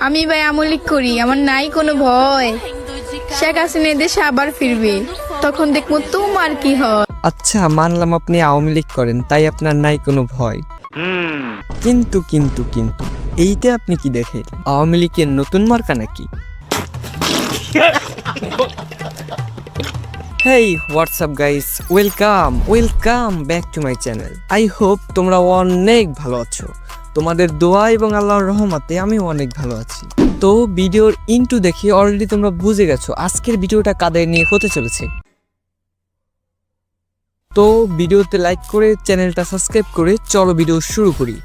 আমি ভাই আমলিক করি, আমার নাই কোনো ভয়। শেখ হাসিনা দেশে আবার ফিরবে, তখন দেখবো তোমার কি হয়। আচ্ছা, মানলাম আপনি আওয়ামী লীগ করেন, তাই আপনার নাই কোনো ভয়। কিন্তু কিন্তু কিন্তু এইটা আপনি কি দেখে আওয়ামী লীগের নতুন মার্কা নাকি? Hey what's up guys, welcome back to my channel. I hope তোমরা অনেক ভালো আছো। তোমাদের দোয়া এবং আল্লাহর রহমতে আমি অনেক ভালো আছি। তো ভিডিওর ইন্টু দেখি অলরেডি তোমরা বুঝে গেছো আজকের ভিডিওটা কাদের নিয়ে হতে চলেছে। তো ভিডিওতে লাইক করে চ্যানেলটা সাবস্ক্রাইব করে চলো ভিডিও শুরু করি।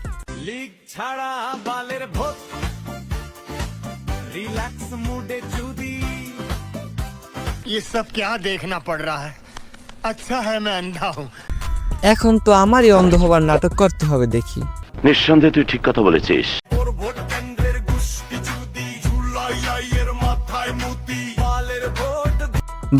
लीग छाड़ा बालेर भोत रिलैक्स मूडे चूदी ये सब क्या देखना पड़ रहा है। अच्छा है मैं अंधा हूँ। এখন তো আমারই অন্ধ হবার নাটক করতে হবে দেখি। নিঃসন্দেহে তুই ঠিক কথা বলেছিস। और भोट केंद्रेर गुष्टी चूदी झुलाइयर माथाय मुती बालेर भोट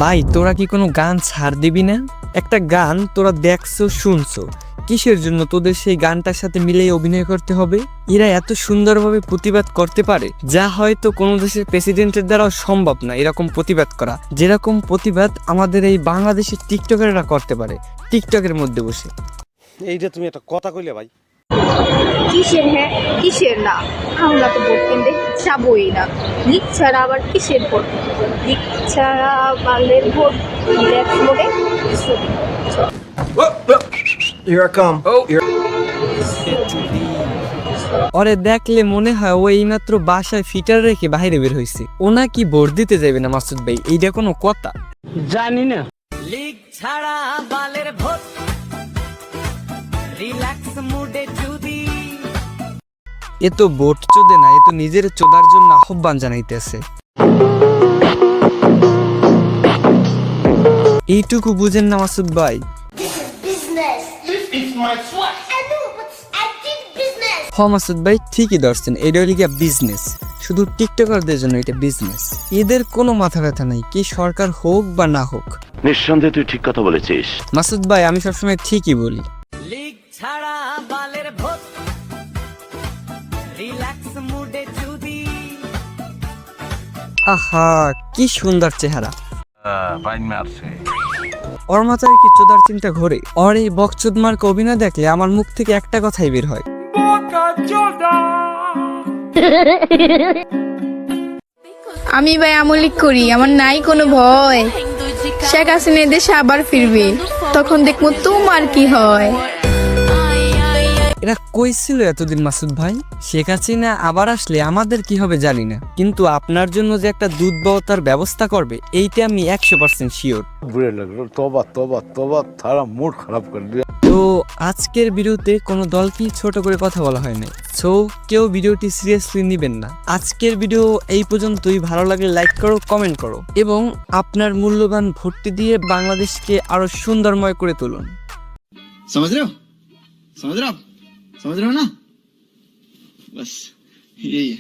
ভাই তোরা কি কোনো গান ছাড় দিবি না? একটা গান তোরা দেখছো শুনছো, কিসের জন্য তোদের সেই গানটার সাথে মিলেই অভিনয় করতে হবে? এরা এত সুন্দরভাবে প্রতিবাদ করতে পারে যা হয়তো কোনো দেশের প্রেসিডেন্টের দ্বারাও সম্ভব না এরকম প্রতিবাদ করা। যেরকম প্রতিবাদ আমাদের এই বাংলাদেশের টিকটকাররা করতে পারে টিকটকের মধ্যে বসে। এইটা তুমি একটা কথা কইলে ভাই। কিসের হ্যাঁ কিসের না, আমরা তো ভোট কেন্দ্রে যাবোই না। লিগ ছাড়া আবার কিসের ভোট? লিগ ছাড়া বালের ভোট, রিল্যাক্স মোডে ছবি। ওরে দেখলে মনে হয় ও এইমাত্র বাসায় ফিটার রেখে বাইরে বের হয়েছে। ও নাকি ভোট দিতে যাবে না মাসুদ ভাই, এইটা কোনো কথা? लीग छाड़ा बालेर भोट रिलैक्स मूडे चूदी এ তো ভোট চোদে না, এ তো নিজের চোদার জন্য আহ্বান জানাইতেছে। এইটুকু বুঝেন না মাসুদ ভাই? মাসুদ ভাই ঠিকই ধরছেন, এটা হলো গিয়া বিজনেস। শুধু টিকটকারদের জন্য এটা বিজনেস। এদের কোনো মাথা ব্যথা নাই, কি সরকার হোক বা না হোক। নিঃসন্দেহে তুই ঠিক কথা বলেছিস। মাসুদ ভাই আমি সবসময় ঠিকই বলি। लीग छाड़ा बालेर भोट रिलैक्स मूडे चूदी আহা কি সুন্দর চেহারা। ওর মাথায় কি চোদার চিন্তা ঘোরে? ওর এই বকচোদ মার্কা অভিনয় দেখলে আমার মুখ থেকে একটা কথাই বের হয়, আমি ভাই আমলিক করি, আমার নাই কোনো ভয়। শেখ হাসিনা দেশে আবার ফিরবে, তখন দেখবো তোমার কি হয়। এরা কই ছিল এতদিন মাসুদ ভাই? শেখ হাসিনা আবার আসলে আমাদের কি হবে জানি না, কিন্তু আপনার জন্য যে একটা দুধ বওতার ব্যবস্থা করবে এইটা আমি 100% শিওর। বুড়ে লাগলো, তোবা তোবা তোবা, তারা মুড খারাপ করে দিল। তো আজকের ভিডিওতে কোনো দলকেই ছোট করে কথা বলা হয় না, সো কেউ ভিডিওটি সিরিয়াসলি নেবেন না। আজকের ভিডিও এই পর্যন্তই। ভালো লাগলে লাইক করো, কমেন্ট করো এবং আপনার মূল্যবান ভোটটি দিয়ে বাংলাদেশকে আরো সুন্দরময় করে তুলুন। समझ रहे हो समझ रहे हो ना बस यही है।